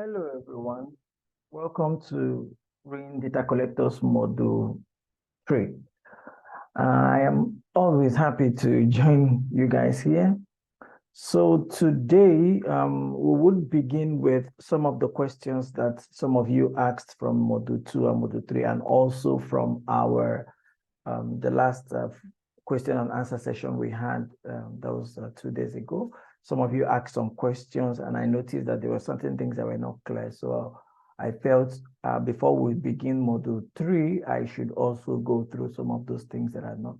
Hello, everyone. Welcome to RiN Data Collectors Module 3. I am always happy to join you guys here. So today, we would begin with some of the questions that some of you asked from Module 2 and Module 3, and also from our the last question and answer session we had that was 2 days ago. Some of you asked some questions, and I noticed that there were certain things that were not clear. So I felt before we begin Module 3, I should also go through some of those things that are not,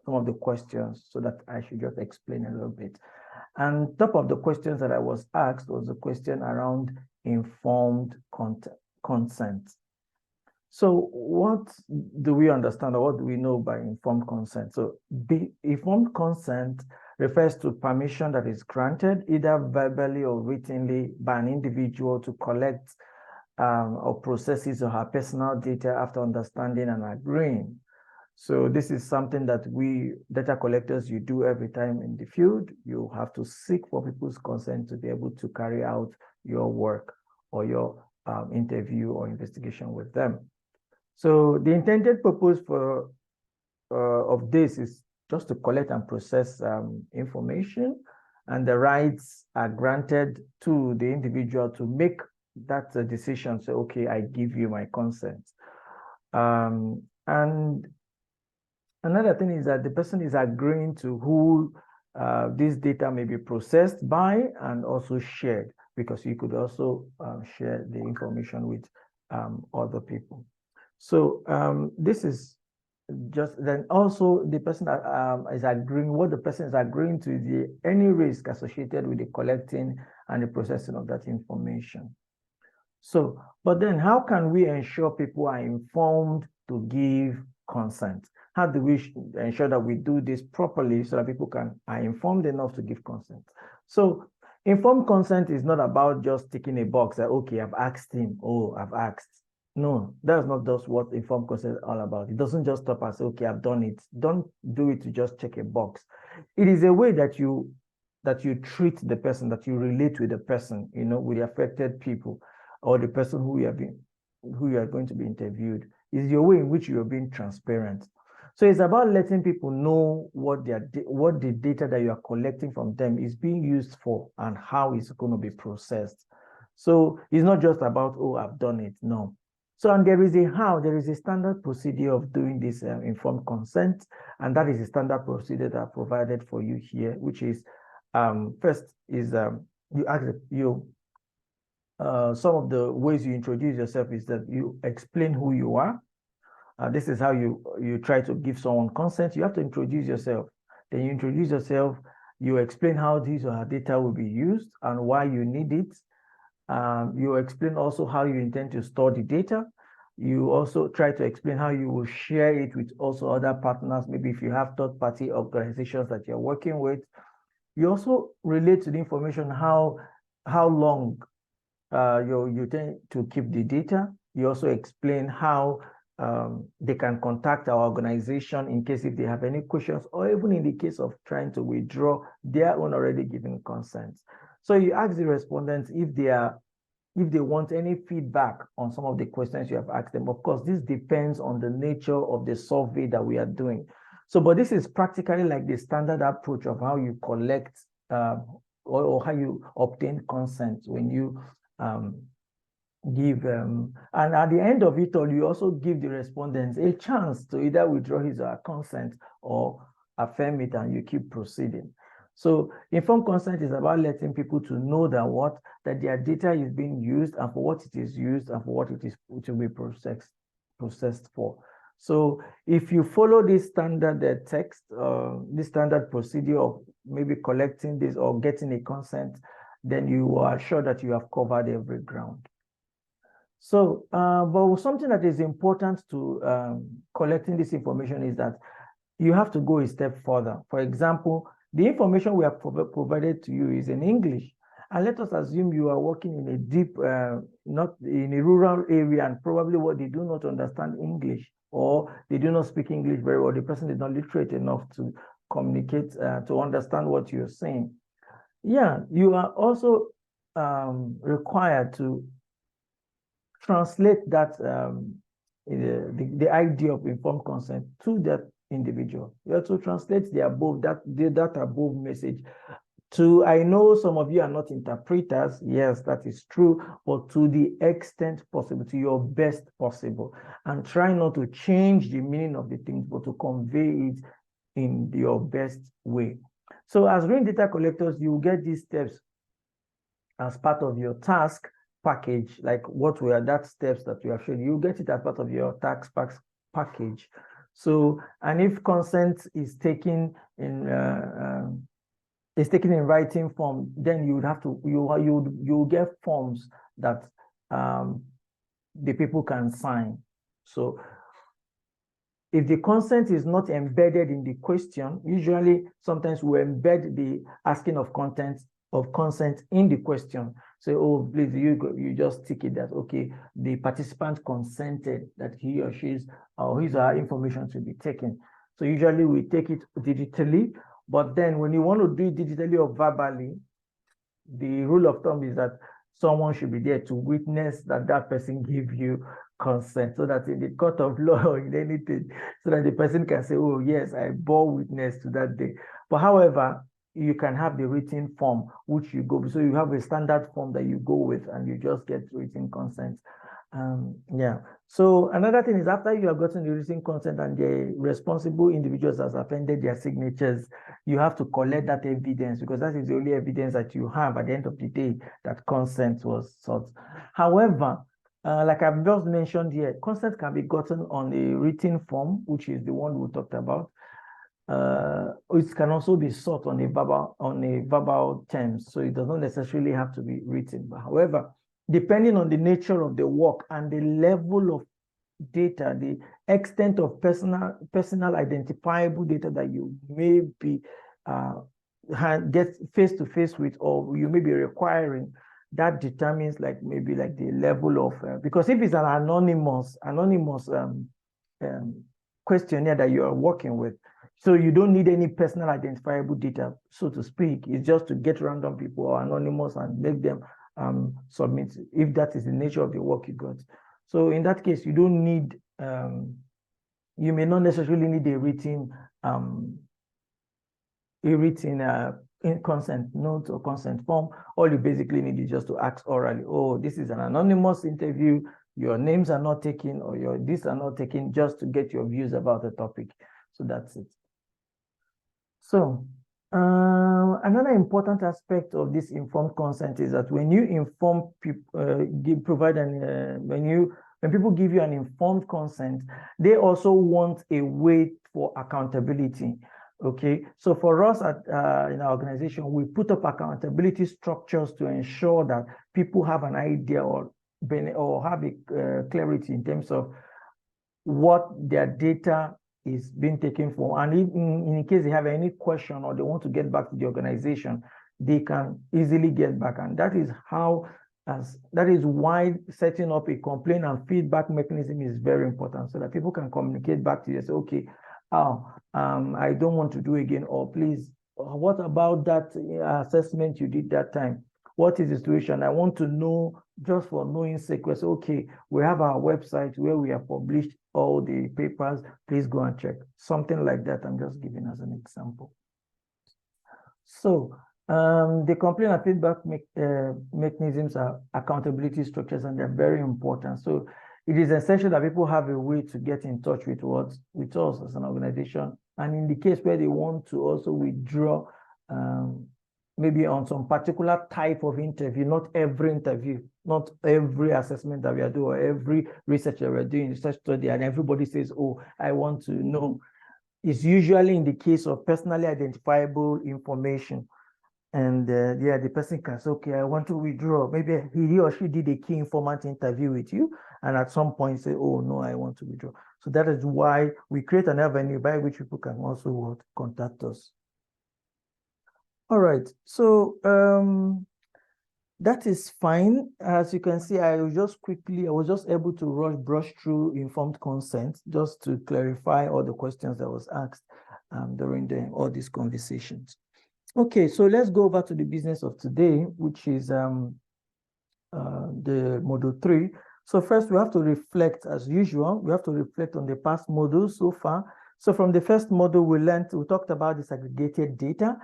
some of the questions, so that I should just explain a little bit. And top of the questions that I was asked was a question around informed consent. So what do we understand, or what do we know by informed consent? So informed consent refers to permission that is granted either verbally or writtenly by an individual to collect or process his or her personal data after understanding and agreeing. So this is something that we data collectors, you do every time in the field. You have to seek for people's consent to be able to carry out your work or your interview or investigation with them. So the intended purpose of this is just to collect and process information, and the rights are granted to the individual to make that decision. So, okay, I give you my consent. And another thing is that the person is agreeing to who this data may be processed by and also shared, because you could also share the information with other people. So this is just, then also the person is agreeing, what the person is agreeing to is any risk associated with the collecting and the processing of that information. So, but then how can we ensure people are informed to give consent? How do we ensure that we do this properly so that people are informed enough to give consent? So informed consent is not about just ticking a box that, okay, I've asked him, oh, I've asked. No, that's not just what informed consent is all about. It doesn't just stop and say, okay, I've done it. Don't do it to just check a box. It is a way that you treat the person, that you relate with the person, with the affected people, or the person who you are going to be interviewed. Is your way in which you are being transparent. So it's about letting people know what the data that you are collecting from them is being used for and how it's going to be processed. So it's not just about, oh, I've done it. No. So, and there is a standard procedure of doing this informed consent, and that is a standard procedure that are provided for you here, which is first is you ask some of the ways you introduce yourself is that you explain who you are. This is how you try to give someone consent. You have to introduce yourself. Then you introduce yourself, you explain how this or her data will be used and why you need it. You explain also how you intend to store the data. You also try to explain how you will share it with also other partners, maybe if you have third-party organizations that you're working with. You also relate to the information, how long you tend to keep the data. You also explain how they can contact our organization in case if they have any questions, or even in the case of trying to withdraw their own already given consent. So you ask the respondents if they want any feedback on some of the questions you have asked them. Of course, this depends on the nature of the survey that we are doing. So, but this is practically like the standard approach of how you collect or how you obtain consent when you give and at the end of it all, you also give the respondents a chance to either withdraw his or her consent or affirm it, and you keep proceeding. So informed consent is about letting people to know that their data is being used and for what it is used and for what it will be processed for. So if you follow this standard text, this standard procedure of maybe collecting this or getting a consent, then you are sure that you have covered every ground. So, but something that is important to collecting this information is that you have to go a step further. For example, the information we have provided to you is in English. And let us assume you are working in a deep, not in a rural area, and probably what they do not understand English, or they do not speak English very well. The person is not literate enough to communicate, to understand what you're saying. Yeah, you are also required to translate that the idea of informed consent to that individual. You have to translate the above message to, I know some of you are not interpreters. Yes, that is true, but to the extent possible, to your best possible, and try not to change the meaning of the things, but to convey it in your best way. So as RiN data collectors, you will get these steps as part of your task package, like what were that steps that you have shown. You get it as part of your task package. So, and if consent is taken in writing form, then you would have to you get forms that the people can sign. So if the consent is not embedded in the question, usually sometimes we embed the asking of consent in the question. So, oh, please, you just tick it that, okay, the participant consented that he or she's or his or her information to be taken. So usually we take it digitally, but then when you want to do it digitally or verbally, the rule of thumb is that someone should be there to witness that that person give you consent, so that in the court of law or in anything, so that the person can say, oh yes, I bore witness to that day. But however, you can have the written form which you go, so you have a standard form that you go with and you just get written consent. Yeah. So another thing is, after you have gotten the written consent and the responsible individuals has appended their signatures, you have to collect that evidence, because that is the only evidence that you have at the end of the day that consent was sought. However, like I've just mentioned here, consent can be gotten on a written form, which is the one we talked about. It can also be sought on a verbal terms, so it does not necessarily have to be written. But however, depending on the nature of the work and the level of data, the extent of personal identifiable data that you may be get face to face with, or you may be requiring, that determines like maybe like the level of because if it's an anonymous questionnaire that you are working with, so you don't need any personal identifiable data, so to speak. It's just to get random people or anonymous and make them submit, if that is the nature of the work you got. So in that case, you don't need, you may not necessarily need a written consent note or consent form. All you basically need is just to ask orally, oh, this is an anonymous interview, your names are not taken, or your these are not taken, just to get your views about the topic. So that's it. So another important aspect of this informed consent is that when you inform people, when people give you an informed consent, they also want a way for accountability. Okay, so for us at in our organization, we put up accountability structures to ensure that people have an idea or have a clarity in terms of what their data is being taken for, and in case they have any question or they want to get back to the organization, they can easily get back. And that is why setting up a complaint and feedback mechanism is very important, so that people can communicate back to you and say, okay, I don't want to do again, or please, what about that assessment you did that time? What is the situation? I want to know, just for knowing sake. Okay, we have our website where we have published all the papers. Please go and check. Something like that. I'm just giving as an example. So the complaint and feedback mechanisms are accountability structures, and they're very important. So it is essential that people have a way to get in touch with us as an organization. And in the case where they want to also withdraw, maybe on some particular type of interview, not every interview, not every assessment that we are doing, or every research that we're doing, research study, and everybody says, oh, I want to know. It's usually in the case of personally identifiable information. And yeah, the person can say, okay, I want to withdraw. Maybe he or she did a key informant interview with you, and at some point say, oh no, I want to withdraw. So that is why we create an avenue by which people can also contact us. All right, so that is fine. As you can see, I was just able to brush through informed consent, just to clarify all the questions that was asked during all these conversations. Okay, so let's go over to the business of today, which is the module 3. So first we have to reflect, as usual, we have to reflect on the past modules so far. So from the first module we talked about disaggregated data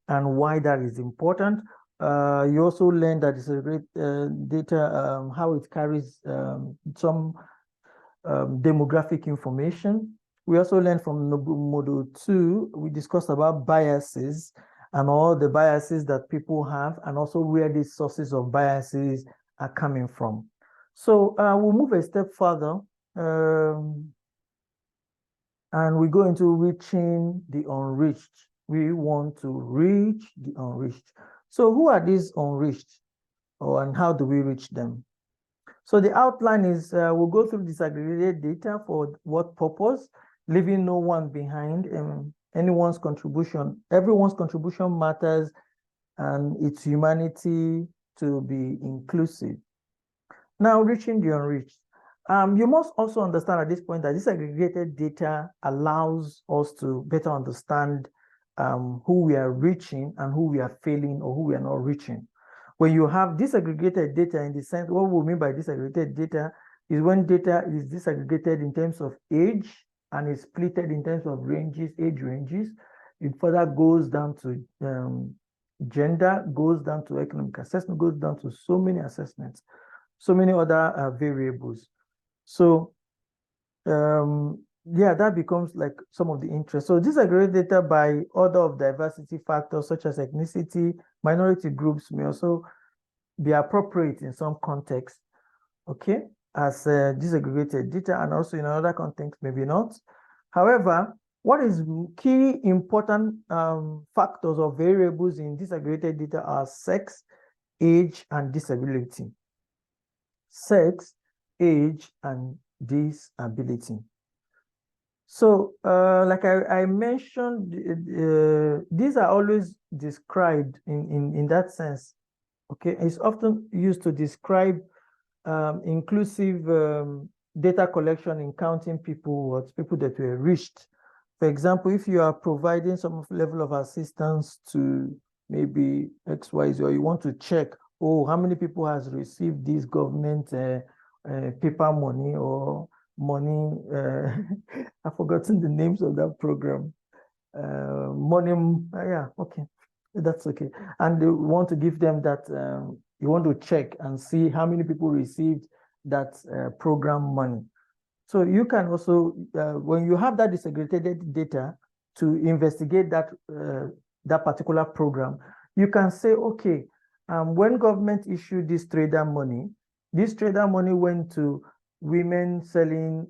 and why that is important. You also learned that disaggregated data, how it carries some demographic information. We also learned from module 2, we discussed about biases and all the biases that people have, and also where these sources of biases are coming from. So we'll move a step further, and we go into reaching the unreached. We want to reach the unreached. So who are these unreached, and how do we reach them? So the outline is we'll go through disaggregated data for what purpose, leaving no one behind, and everyone's contribution matters, and it's humanity to be inclusive. Now, reaching the unreached. You must also understand at this point that disaggregated data allows us to better understand who we are reaching and who we are failing or who we are not reaching. When you have disaggregated data, in the sense, what we mean by disaggregated data is when data is disaggregated in terms of age and is splitted in terms of ranges, age ranges. It further goes down to gender, goes down to economic assessment, goes down to so many assessments, so many other variables. So yeah, that becomes like some of the interest. So disaggregated data by order of diversity factors such as ethnicity, minority groups may also be appropriate in some contexts, okay, as disaggregated data, and also in another context, maybe not. However, what is key important factors or variables in disaggregated data are sex, age, and disability. Sex, age, and disability. So, like I mentioned, these are always described in that sense. Okay, it's often used to describe inclusive data collection in counting people that were reached. For example, if you are providing some level of assistance to maybe XYZ, or you want to check, oh, how many people has received this government paper money or money, I've forgotten the names of that program. Money, yeah, okay, that's okay. And they want to give them that, you want to check and see how many people received that program money. So you can also, when you have that disaggregated data to investigate that, that particular program, you can say, okay, when government issued this trader money went to women selling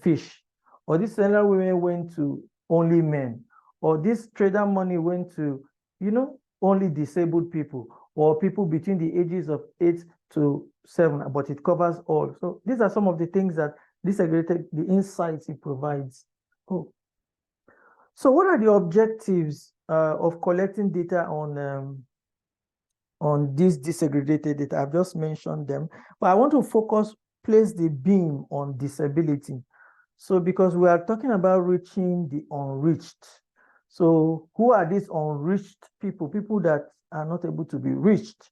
fish, or this seller women went to only men, or this trader money went to, only disabled people, or people between the ages of 8 to 7, but it covers all. So these are some of the things that disaggregated, the insights it provides. Oh. So what are the objectives of collecting data on this disaggregated data? I've just mentioned them, but I want to place the beam on disability. So because we are talking about reaching the unreached. So who are these unreached people? People that are not able to be reached.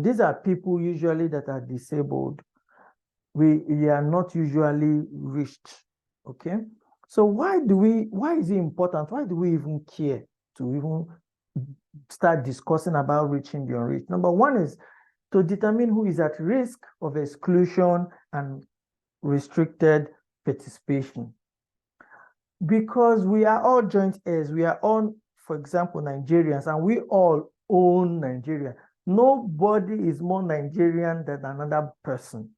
These are people usually that are disabled. We are not usually reached, okay? So why is it important? Why do we even care to even start discussing about reaching the unreached? Number one is to determine who is at risk of exclusion and restricted participation. Because we are all joint heirs, we are all, for example, Nigerians, and we all own Nigeria. Nobody is more Nigerian than another person.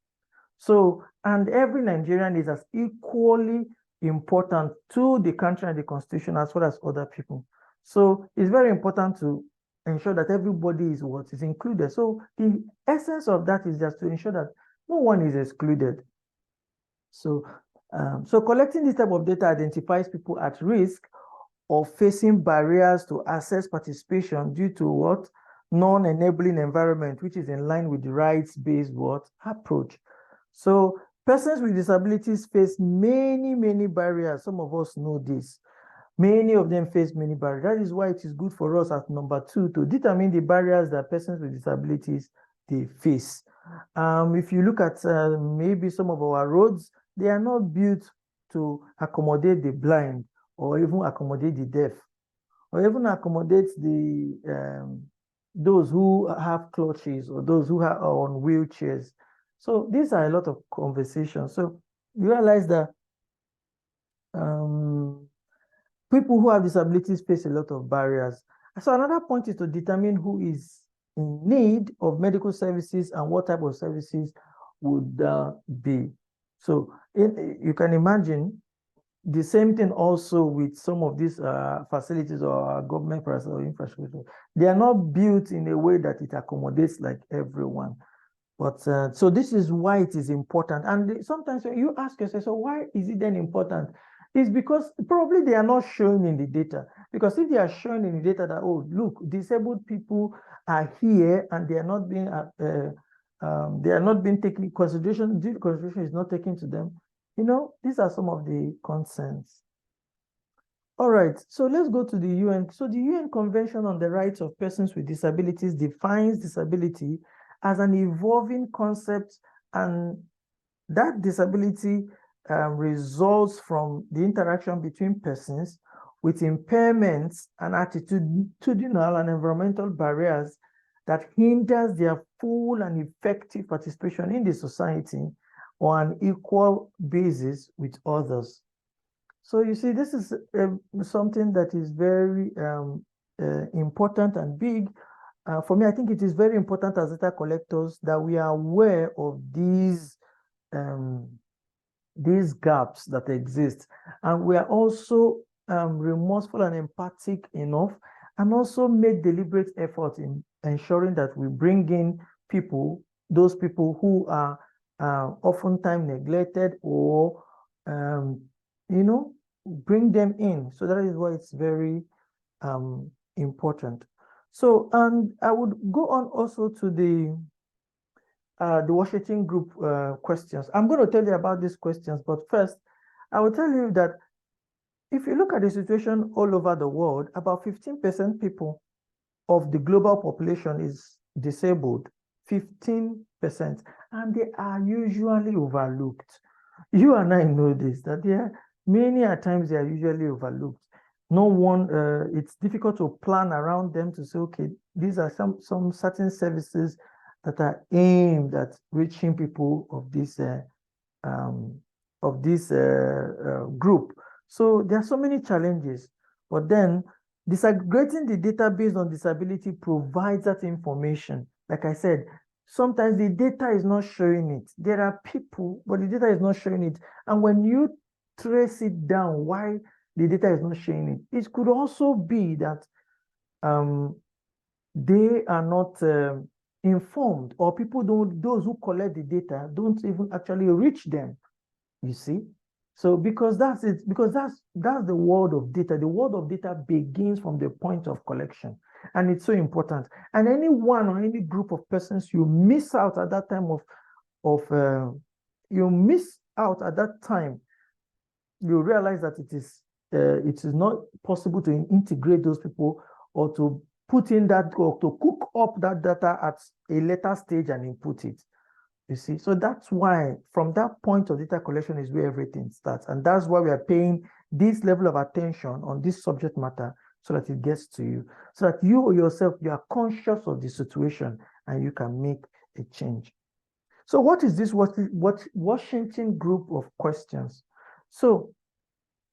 So, and every Nigerian is as equally important to the country and the constitution as well as other people. So it's very important to ensure that everybody is included. So the essence of that is just to ensure that no one is excluded. So, so collecting this type of data identifies people at risk of facing barriers to access participation due to what? Non-enabling environment, which is in line with the rights-based approach. So persons with disabilities face many barriers. Some of us know this. Many of them face many barriers. That is why it is good for us at number 2 to determine the barriers that persons with disabilities they face. If you look at maybe some of our roads, they are not built to accommodate the blind or even accommodate the deaf or even accommodate those who have clutches or those who are on wheelchairs. So these are a lot of conversations. So you realize that people who have disabilities face a lot of barriers. So another point is to determine who is in need of medical services and what type of services would be. So you can imagine the same thing also with some of these facilities or government or infrastructure. They are not built in a way that it accommodates like everyone. But so this is why it is important. And sometimes when you ask yourself, so why is it then important? It's because probably they are not showing in the data. Because if they are showing in the data that, oh, look, disabled people are here and they are not being taken consideration, due consideration is not taken to them. You know, these are some of the concerns. All right, so let's go to the UN. So the UN Convention on the Rights of Persons with Disabilities defines disability as an evolving concept, and that disability results from the interaction between persons with impairments and attitudinal and environmental barriers that hinders their full and effective participation in the society on an equal basis with others. So you see, this is something that is very important and big. For me, I think it is very important as data collectors that we are aware of these gaps that exist. And we are also remorseful and empathic enough, and also make deliberate effort in ensuring that we bring in people, those people who are oftentimes neglected, or, you know, bring them in. So that is why it's very important. So, and I would go on also to the Washington group questions. I'm going to tell you about these questions, but first, I will tell you that if you look at the situation all over the world, about 15% people of the global population is disabled, 15%, and they are usually overlooked. You and I know this, that they are many a times they are usually overlooked. No one, it's difficult to plan around them to say, okay, these are some certain services that are aimed at reaching people of this group. So there are so many challenges, but then disaggregating the data based on disability provides that information. Like I said, sometimes the data is not showing it. There are people, but the data is not showing it. And when you trace it down, why the data is not showing it, it could also be that they are not informed, or people don't, those who collect the data don't even actually reach them, you see. So because that's it, because that's the world of data. The world of data begins from the point of collection, and it's so important. And anyone or any group of persons you miss out at that time you realize that it is not possible to integrate those people, or to put in that, or to cook up that data at a later stage and input it. You see, so that's why from that point of data collection is where everything starts. And that's why we are paying this level of attention on this subject matter, so that it gets to you, so that you yourself, you are conscious of the situation and you can make a change. So what is this Washington group of questions? So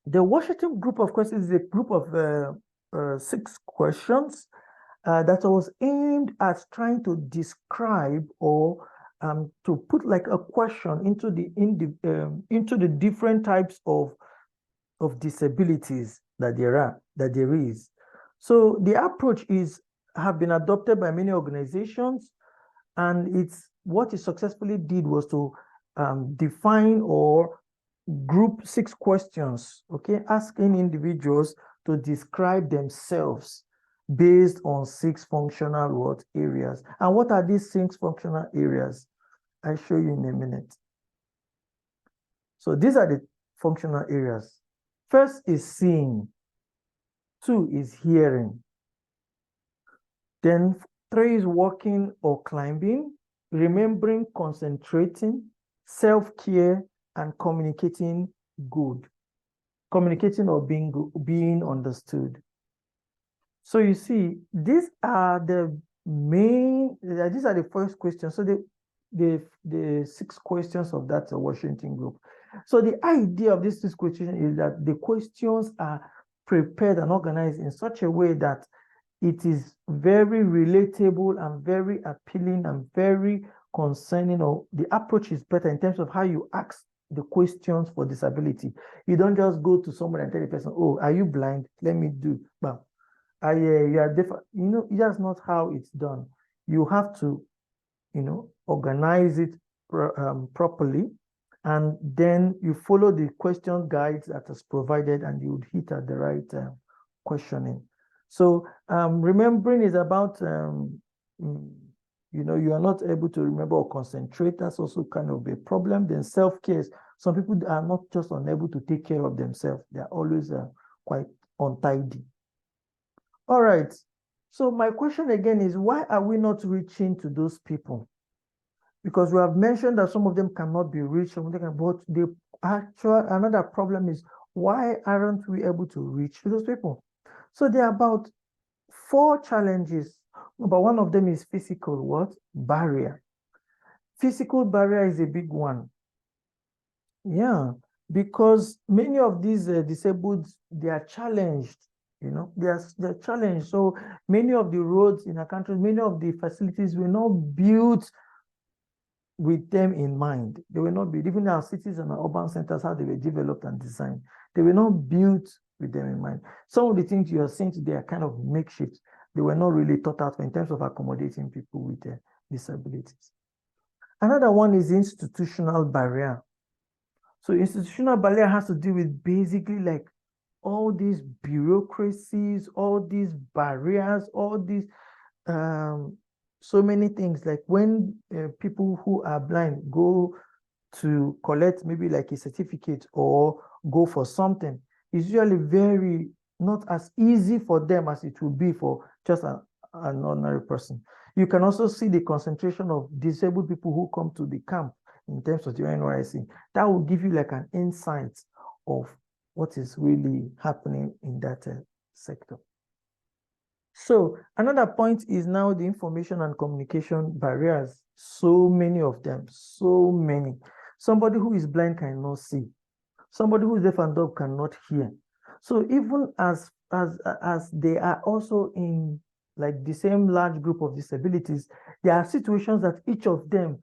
the Washington group of questions is a group of 6 questions that was aimed at trying to describe, or to put like a question into the different types of disabilities that there is. So the approach have been adopted by many organizations, and what it successfully did was to define or group 6 questions, okay, asking individuals to describe themselves based on 6 functional areas. And what are these 6 functional areas? I'll show you in a minute. So these are the functional areas. First is seeing. 2 is hearing. Then 3 is walking or climbing, remembering, concentrating, self-care, and communicating good. Communicating or being understood. So you see, these are the first questions. So the 6 questions of that Washington group. So the idea of these 6 questions is that the questions are prepared and organized in such a way that it is very relatable and very appealing and very concerning, or the approach is better in terms of how you ask the questions for disability. You don't just go to someone and tell the person, oh, are you blind? Let me do. But you are different. You know, that's not how it's done. You have to, you know, organize it properly, and then you follow the question guides that is provided, and you would hit at the right questioning. So remembering is about, you know, you are not able to remember or concentrate. That's also kind of a problem. Then self-care. Some people are not just unable to take care of themselves. They are always quite untidy. All right. So my question again is, why are we not reaching to those people? Because we have mentioned that some of them cannot be reached, but the another problem is, why aren't we able to reach those people? So there are about 4 challenges, but one of them is physical barrier. Physical barrier is a big one. Yeah, because many of these disabled, they are challenged. You know, they're challenged. So many of the roads in our country, many of the facilities were not built with them in mind. They were not built, even our cities and our urban centers, how they were developed and designed. They were not built with them in mind. Some of the things you are seeing today are kind of makeshift. They were not really thought out in terms of accommodating people with disabilities. Another one is institutional barrier. So institutional barrier has to do with basically like all these bureaucracies, all these barriers, all these so many things. Like when people who are blind go to collect maybe like a certificate or go for something, it's usually very not as easy for them as it would be for just an ordinary person. You can also see the concentration of disabled people who come to the camp in terms of the NYC. That will give you like an insight of what is really happening in that sector. So another point is now the information and communication barriers. So many of them, so many. Somebody who is blind cannot see. Somebody who is deaf and dumb cannot hear. So even as they are also in like the same large group of disabilities, there are situations that each of them,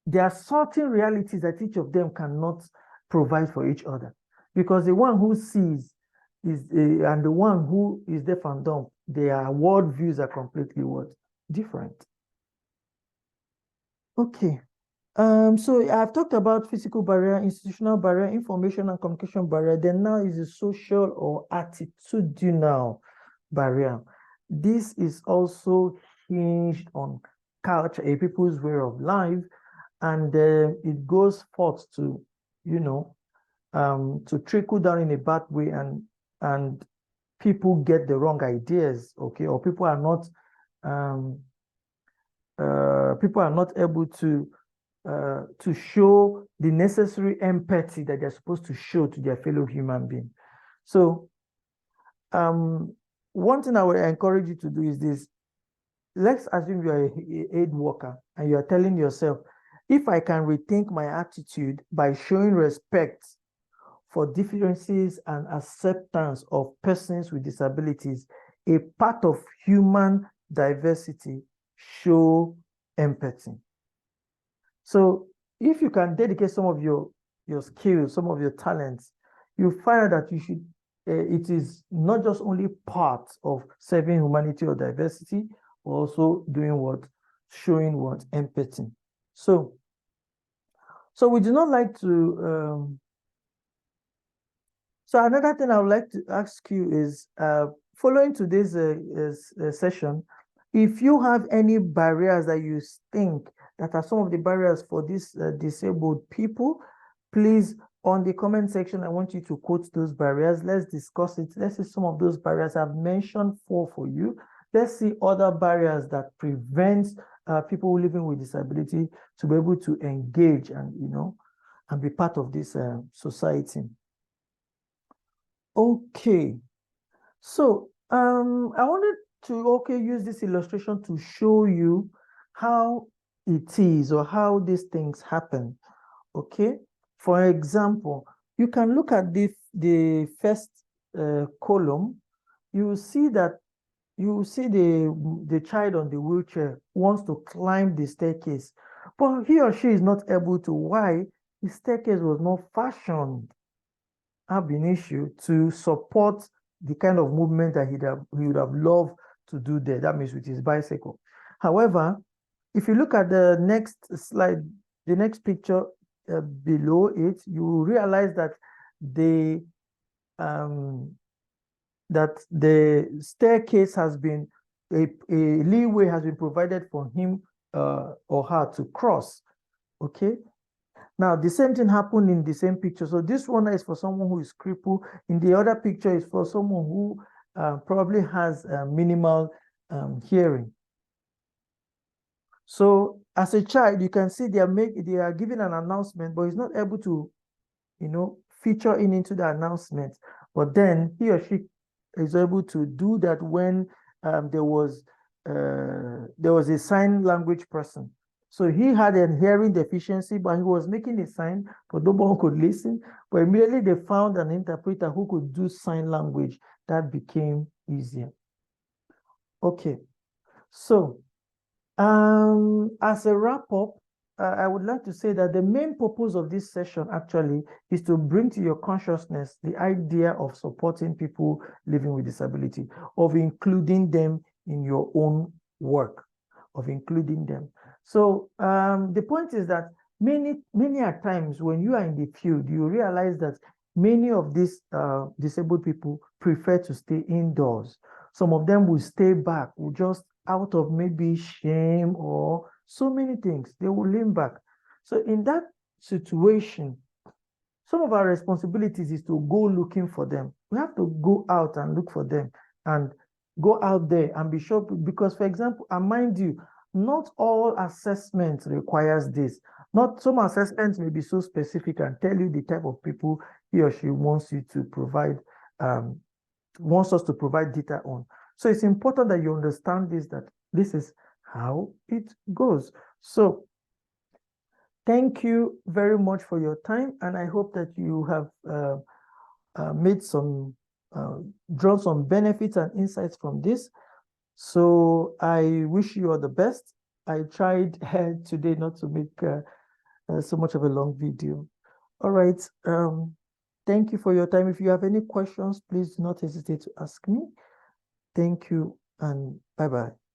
there are certain realities that each of them cannot provide for each other. Because the one who sees and the one who is deaf and dumb, their worldviews are completely different. Okay. So I've talked about physical barrier, institutional barrier, information and communication barrier. Then now is the social or attitudinal barrier. This is also hinged on culture, a people's way of life, and it goes forth to, you know, to trickle down in a bad way, and people get the wrong ideas, okay, or people are not able to show the necessary empathy that they're supposed to show to their fellow human being. So one thing I would encourage you to do is this. Let's assume you are an aid worker and you are telling yourself, if I can rethink my attitude by showing respect for differences and acceptance of persons with disabilities, a part of human diversity, show empathy. So if you can dedicate some of your skills, some of your talents, you find that you should, it is not just only part of serving humanity or diversity, but also doing what? Showing what? Empathy. So we do not like to, so another thing I would like to ask you is, following today's session, if you have any barriers that you think that are some of the barriers for these disabled people, please on the comment section, I want you to quote those barriers. Let's discuss it. Let's see some of those barriers. I've mentioned 4 for you. Let's see other barriers that prevent people living with disability to be able to engage and, and be part of this society. Okay. So I wanted to use this illustration to show you how it is or how these things happen. Okay. For example, you can look at the first column. You will see that the child on the wheelchair wants to climb the staircase, but he or she is not able to. Why? The staircase was not fashioned ab initio to support the kind of movement that he would have loved to do there. That means with his bicycle. However, if you look at the next slide, the next picture below it, you will realize that the staircase has been a leeway has been provided for him or her to cross. Okay. Now, the same thing happened in the same picture. So this one is for someone who is crippled. In the other picture is for someone who probably has minimal hearing. So as a child, you can see they are giving an announcement, but he's not able to, feature into the announcement. But then he or she is able to do that when there was a sign language person. So he had a hearing deficiency, but he was making a sign, but no one could listen. But immediately they found an interpreter who could do sign language. That became easier. Okay. So as a wrap-up, I would like to say that the main purpose of this session actually is to bring to your consciousness the idea of supporting people living with disability, of including them in your own work, of including them. So the point is that many a times when you are in the field, you realize that many of these disabled people prefer to stay indoors. Some of them will stay back, will just out of maybe shame or so many things, they will lean back. So in that situation, some of our responsibilities is to go looking for them. We have to go out and look for them and go out there and be sure, because for example, and mind you, not all assessments requires this. Not some assessments may be so specific and tell you the type of people he or she wants you to provide, wants us to provide data on. So it's important that you understand this, that this is how it goes. So thank you very much for your time, and I hope that you have made some, drawn some benefits and insights from this. So I wish you all the best. I tried today not to make so much of a long video. All right. Thank you for your time. If you have any questions, please do not hesitate to ask me. Thank you and bye-bye.